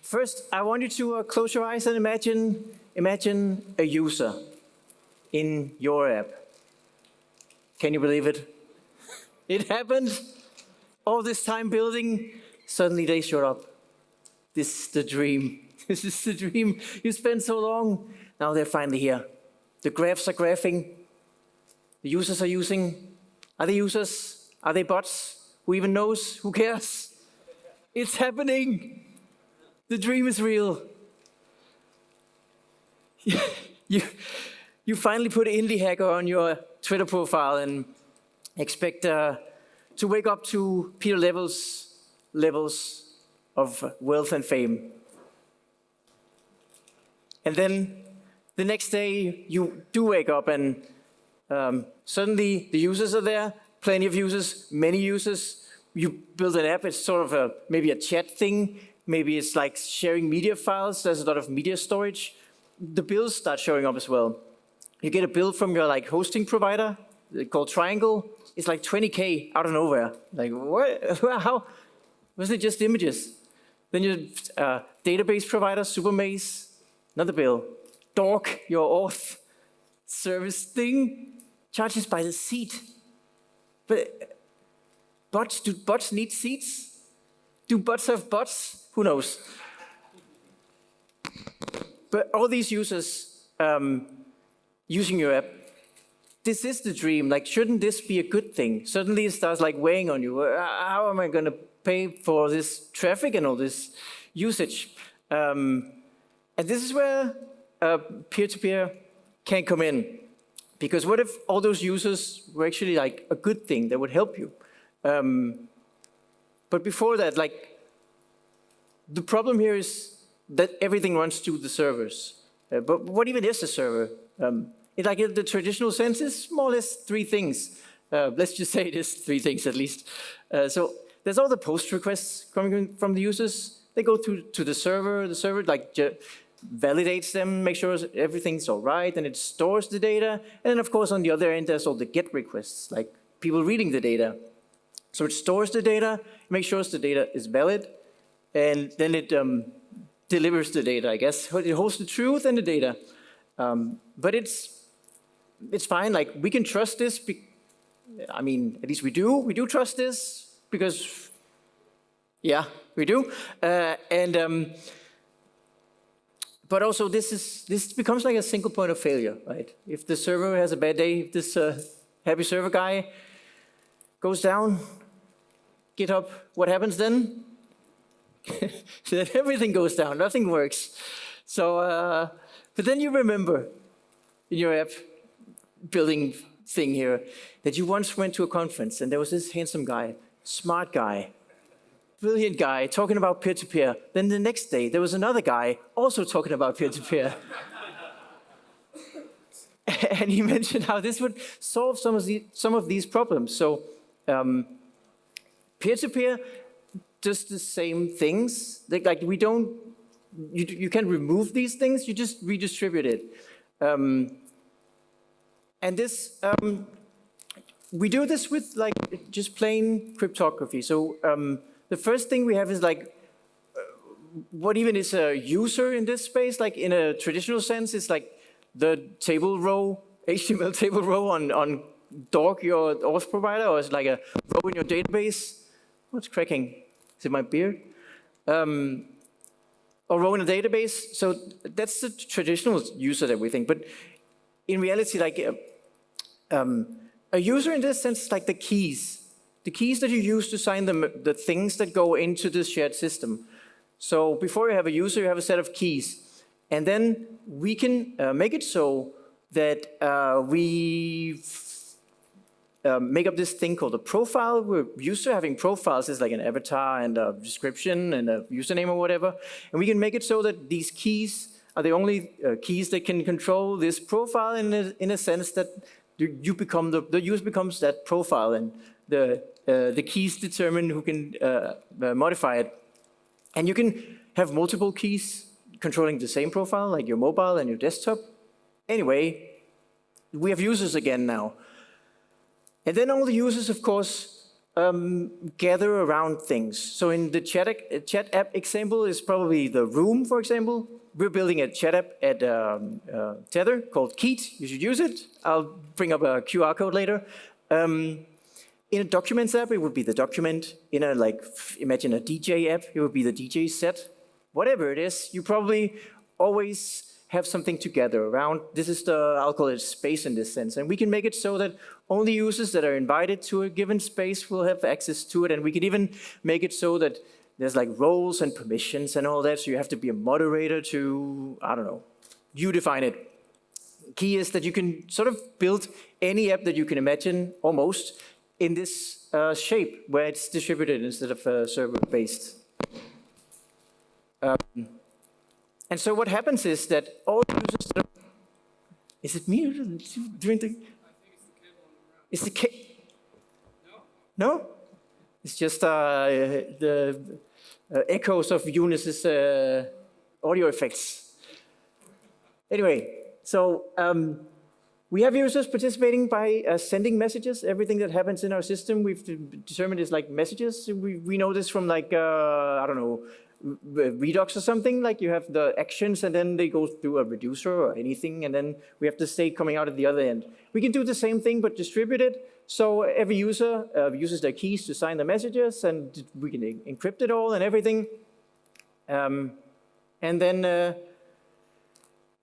First, I want you to close your eyes and imagine a user in your app. Can you believe it? It happened. All this time building, suddenly they showed up. This is the dream. This is the dream you spent so long. Now they're finally here. The graphs are graphing. The users are using. Are they users? Are they bots? Who even knows? Who cares? It's happening. The dream is real. You finally put indie hacker on your Twitter profile and expect to wake up to peer levels of wealth and fame. And then the next day you do wake up and suddenly the users are there, plenty of users, many users. You build an app, it's sort of maybe a chat thing, maybe it's like sharing media files, there's a lot of media storage. The bills start showing up as well. You get a bill from your hosting provider called Triangle. It's like 20K out of nowhere. Like, what? How? Was it just images? Then your database provider, Supermaze, another bill. Dork, your auth service thing, charges by the seat. But bots, do bots need seats? Do bots have bots? Who knows? But all these users using your app, this is the dream. Like, shouldn't this be a good thing? Suddenly it starts weighing on you. How am I going to pay for this traffic and all this usage? And this is where peer-to-peer can come in. Because what if all those users were actually a good thing that would help you? But before that, the problem here is that everything runs through the servers. But what even is a server? In the traditional sense, it's more or less three things. Let's just say it is three things at least. So there's all the post requests coming from the users. They go to the server. The server validates them, makes sure everything's all right, and it stores the data. And then, of course, on the other end, there's all the GET requests, like people reading the data. So it stores the data, makes sure the data is valid, and then it delivers the data, I guess. It holds the truth and the data. But it's fine. We can trust this. I mean, at least we do. We do trust this because, yeah, we do. But also, this becomes like a single point of failure, right? If the server has a bad day, if this happy server guy goes down, GitHub, what happens then? Everything goes down. Nothing works. So, but then you remember in your app building thing here that you once went to a conference and there was this handsome guy, smart guy, brilliant guy talking about peer-to-peer. Then the next day there was another guy also talking about peer-to-peer. And he mentioned how this would solve some of these problems. So peer-to-peer does the same things. We don't. You can remove these things, you just redistribute it. And this, we do this with just plain cryptography. So the first thing we have is what even is a user in this space? In a traditional sense, it's the table row, HTML table row on Dork, your auth provider, or it's a row in your database. What's cracking? Is it my beard? Or row in a database. So that's the traditional user that we think. But in reality, a user in this sense is the keys. The keys that you use to sign the things that go into this shared system. So before you have a user, you have a set of keys. And then we can make it so that we make up this thing called a profile. We're used to having profiles as an avatar and a description and a username or whatever. And we can make it so that these keys are the only keys that can control this profile in a sense that the user becomes that profile, and the keys determine who can modify it. And you can have multiple keys controlling the same profile, like your mobile and your desktop. Anyway, we have users again now. And then all the users, of course, gather around things. So in the chat app example is probably the room, for example. We're building a chat app at Tether called Keet. You should use it. I'll bring up a QR code later. In a documents app, it would be the document. In a, like, imagine a DJ app, it would be the DJ set. Whatever it is, you probably always have something to gather around. This is the, I'll call it space in this sense. And we can make it so that only users that are invited to a given space will have access to it. And we can even make it so that there's like roles and permissions and all that. So you have to be a moderator to, I don't know, you define it. Key is that you can sort of build any app that you can imagine, almost, in this shape where it's distributed instead of server-based. And so what happens is that all users that are, is it me doing the? It's the cable. No? No? It's just the echoes of Eunice's audio effects. Anyway, so we have users participating by sending messages. Everything that happens in our system, we've determined is like messages. We know this from like, I don't know, Redux or something. Like you have the actions and then they go through a reducer or anything, and then we have the state coming out at the other end. We can do the same thing but distributed. So every user uses their keys to sign the messages, and we can encrypt it all and everything. And then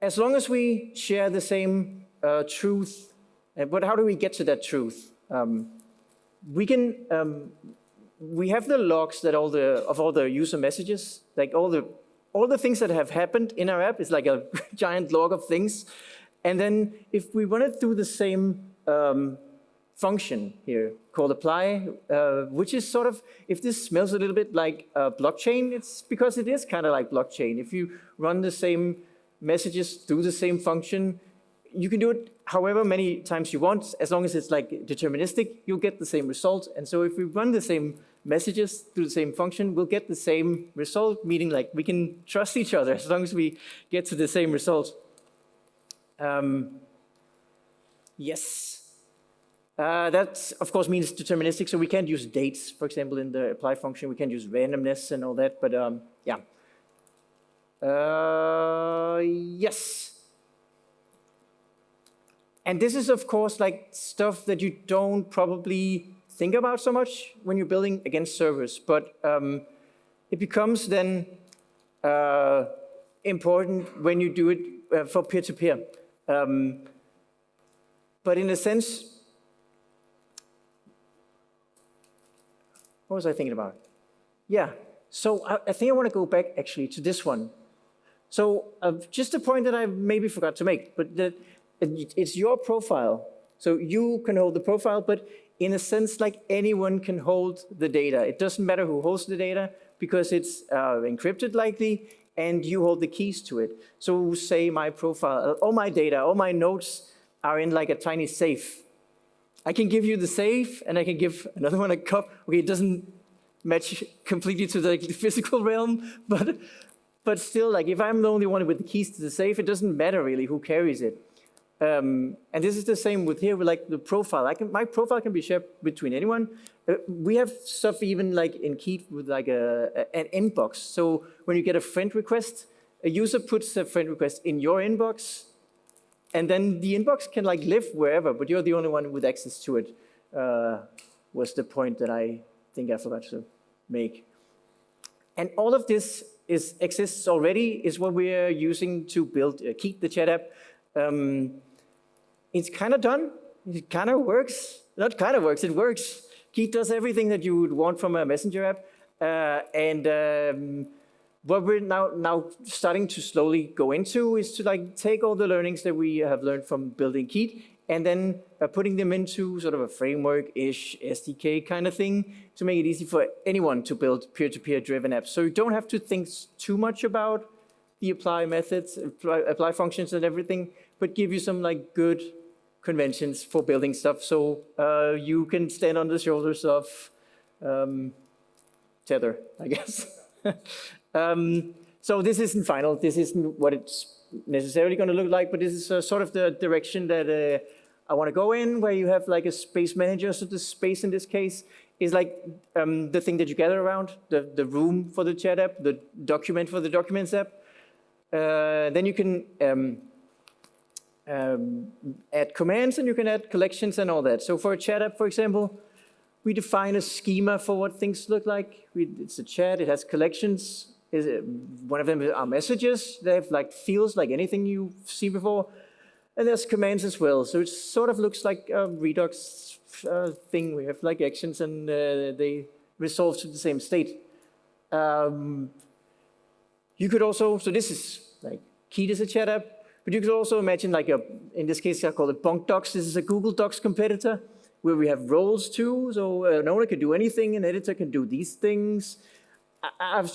as long as we share the same truth, but how do we get to that truth? We have the logs that of all the user messages, like all the things that have happened in our app is like a giant log of things. And then if we want to do the same function here called apply, which is sort of, if this smells a little bit like blockchain, it's because it is kind of like blockchain. If you run the same messages through the same function, you can do it however many times you want. As long as it's like deterministic, you'll get the same result. And so if we run the same messages through the same function, we'll get the same result, meaning like we can trust each other as long as we get to the same result. Yes. That, of course, means deterministic, so we can't use dates, for example, in the apply function. We can't use randomness and all that, but yeah. Yes. And this is, of course, like stuff that you don't probably think about so much when you're building against servers, but it becomes then important when you do it for peer-to-peer. But in a sense, what was I thinking about? Yeah, so I think I want to go back actually to this one. So just a point that I maybe forgot to make, but that it's your profile. So you can hold the profile, but in a sense, like anyone can hold the data. It doesn't matter who holds the data because it's encrypted likely, and you hold the keys to it. So say my profile, all my data, all my notes are in like a tiny safe. I can give you the safe, and I can give another one a cup. Okay, it doesn't match completely to the physical realm, but still, like if I'm the only one with the keys to the safe, it doesn't matter really who carries it. And this is the same with here with like the profile. My profile can be shared between anyone. We have stuff even like in Keet with like an inbox. So when you get a friend request, a user puts a friend request in your inbox, and then the inbox can like live wherever, but you're the only one with access to it, was the point that I think I forgot to make. And all of this exists already, is what we're using to build Keet, the chat app. It's kind of done. It kind of works. Not kind of works, it works. Keet does everything that you would want from a messenger app. What we're now starting to slowly go into is to like take all the learnings that we have learned from building Keet and then putting them into sort of a framework-ish SDK kind of thing to make it easy for anyone to build peer-to-peer driven apps. So you don't have to think too much about the apply methods, apply functions and everything, but give you some like good conventions for building stuff so you can stand on the shoulders of Tether, I guess. So this isn't final. This isn't what it's necessarily going to look like, but this is sort of the direction that I want to go in where you have like a space manager. So the space in this case is like the thing that you gather around, the room for the chat app, the document for the documents app. Then you can add commands and you can add collections and all that. So for a chat app, for example, we define a schema for what things look like. It's a chat, it has collections. One of them are messages. They have like fields like anything you've seen before. And there's commands as well. So it sort of looks like a Redux thing. We have like actions and they resolve to the same state. You could also, so this is like Keet is a chat app, but you could also imagine like in this case I call it Bunk Docs. This is a Google Docs competitor where we have roles too. So an owner can do anything, an editor can do these things. I've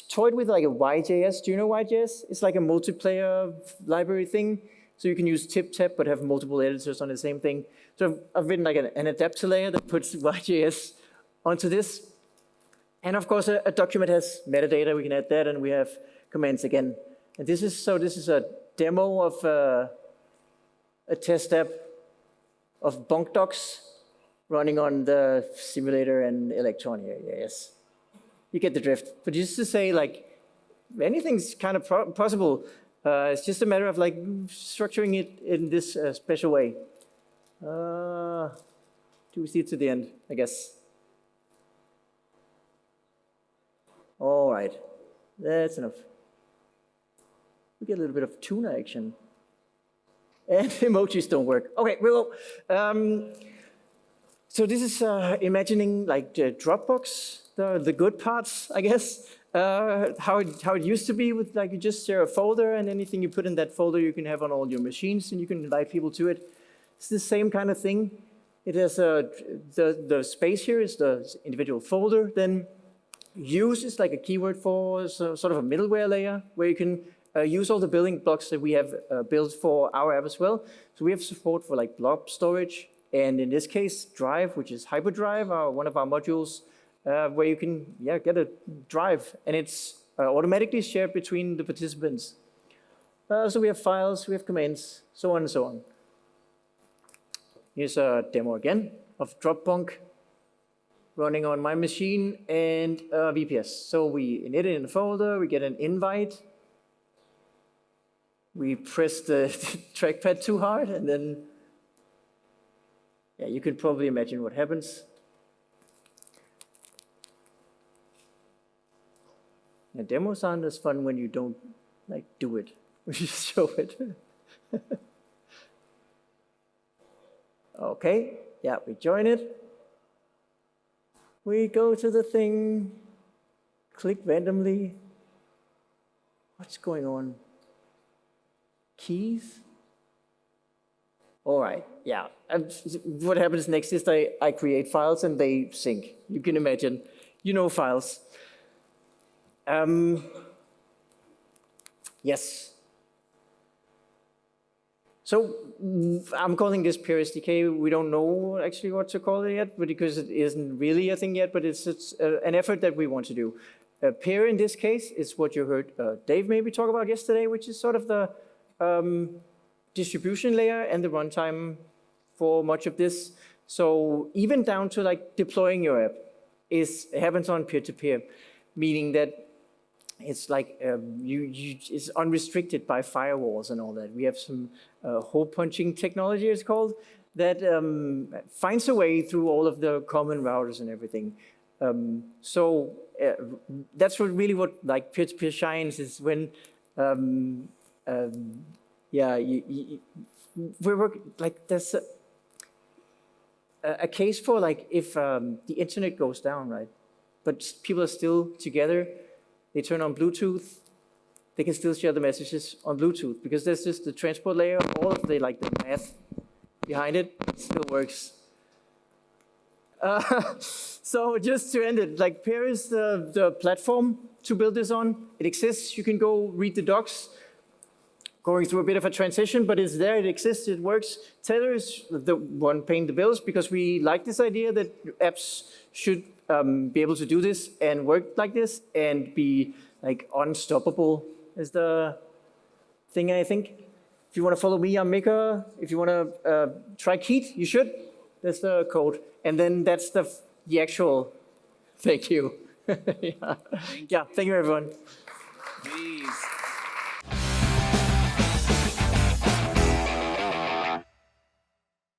toyed with like a YJS. Do you know YJS? It's like a multiplayer library thing. So you can use tip-tap, but have multiple editors on the same thing. So I've written like an adapter layer that puts YJS onto this. And of course, a document has metadata. We can add that, and we have commands again. And this is a demo of a test app of Bunk Docs running on the simulator and Electronia. Yes, you get the drift. But just to say, like, anything's kind of possible. It's just a matter of like structuring it in this special way. Do we see it to the end? I guess. All right, that's enough. We get a little bit of tuna action. And emojis don't work. Okay, well, so this is imagining like the Dropbox, the good parts, I guess. How it used to be with like you just share a folder and anything you put in that folder you can have on all your machines and you can invite people to it. It's the same kind of thing. It has the space here is the individual folder. Then use is like a keyword for sort of a middleware layer where you can use all the building blocks that we have built for our app as well. So we have support for like blob storage and in this case Drive, which is Hyperdrive, one of our modules. Where you can get a drive, and it's automatically shared between the participants. So we have files, we have commands, so on and so on. Here's a demo again of Dropbunk running on my machine and VPS. So we init it in the folder, we get an invite, we press the trackpad too hard, and then you can probably imagine what happens. And demos aren't as fun when you don't like do it. We just show it. Okay, yeah, we join it. We go to the thing, click randomly. What's going on? Keys? All right, yeah. What happens next is I create files and they sync. You can imagine, you know files. Yes. So I'm calling this Peer SDK. We don't know actually what to call it yet, but because it isn't really a thing yet, but it's an effort that we want to do. Peer in this case is what you heard Dave maybe talk about yesterday, which is sort of the distribution layer and the runtime for much of this. So even down to like deploying your app happens on peer-to-peer, meaning that it's like it's unrestricted by firewalls and all that. We have some hole punching technology, it's called, that finds a way through all of the common routers and everything. So that's what like peer-to-peer shines is when we work like there's a case for like if the internet goes down, right? But people are still together. They turn on Bluetooth, they can still share the messages on Bluetooth because there's just the transport layer, all of the math behind it still works. So just to end it, like Peer is the platform to build this on. It exists, you can go read the docs, going through a bit of a transition, but it's there, it exists, it works. Tether is the one paying the bills because we like this idea that apps should be able to do this and work like this and be like unstoppable is the thing, I think. If you want to follow me, I'm Mikkel. If you want to try Keet, you should. That's the code. And then that's the actual. Thank you. Yeah. Thank you, everyone. Please.